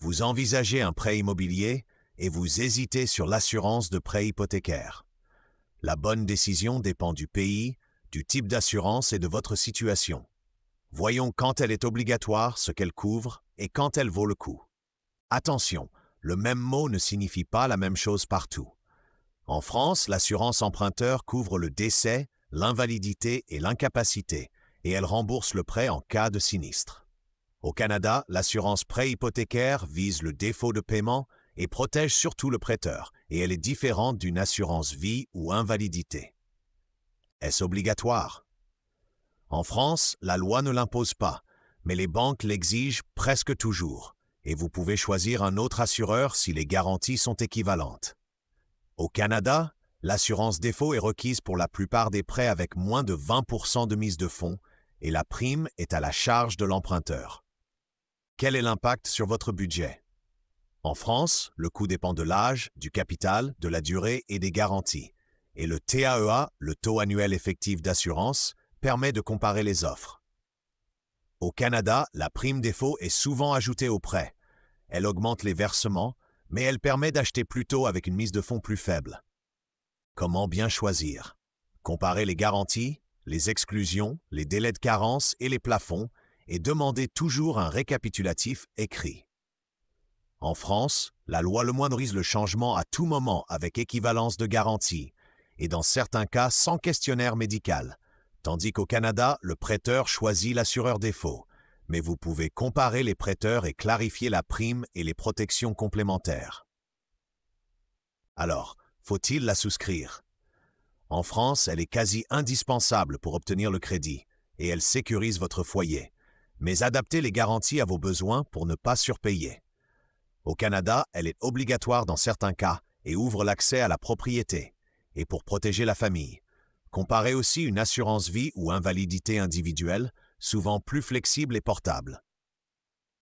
Vous envisagez un prêt immobilier et vous hésitez sur l'assurance de prêt hypothécaire. La bonne décision dépend du pays, du type d'assurance et de votre situation. Voyons quand elle est obligatoire, ce qu'elle couvre et quand elle vaut le coup. Attention, le même mot ne signifie pas la même chose partout. En France, l'assurance emprunteur couvre le décès, l'invalidité et l'incapacité, et elle rembourse le prêt en cas de sinistre. Au Canada, l'assurance prêt hypothécaire vise le défaut de paiement et protège surtout le prêteur, et elle est différente d'une assurance vie ou invalidité. Est-ce obligatoire? En France, la loi ne l'impose pas, mais les banques l'exigent presque toujours, et vous pouvez choisir un autre assureur si les garanties sont équivalentes. Au Canada, l'assurance défaut est requise pour la plupart des prêts avec moins de 20% de mise de fonds, et la prime est à la charge de l'emprunteur. Quel est l'impact sur votre budget? En France, le coût dépend de l'âge, du capital, de la durée et des garanties. Et le TAEA, le taux annuel effectif d'assurance, permet de comparer les offres. Au Canada, la prime défaut est souvent ajoutée au prêt. Elle augmente les versements, mais elle permet d'acheter plus tôt avec une mise de fonds plus faible. Comment bien choisir? Comparez les garanties, les exclusions, les délais de carence et les plafonds, et demandez toujours un récapitulatif écrit. En France, la loi le moindrise le changement à tout moment avec équivalence de garantie, et dans certains cas sans questionnaire médical, tandis qu'au Canada, le prêteur choisit l'assureur défaut, mais vous pouvez comparer les prêteurs et clarifier la prime et les protections complémentaires. Alors, faut-il la souscrire? En France, elle est quasi indispensable pour obtenir le crédit, et elle sécurise votre foyer, mais adaptez les garanties à vos besoins pour ne pas surpayer. Au Canada, elle est obligatoire dans certains cas et ouvre l'accès à la propriété, et pour protéger la famille. Comparez aussi une assurance vie ou invalidité individuelle, souvent plus flexible et portable.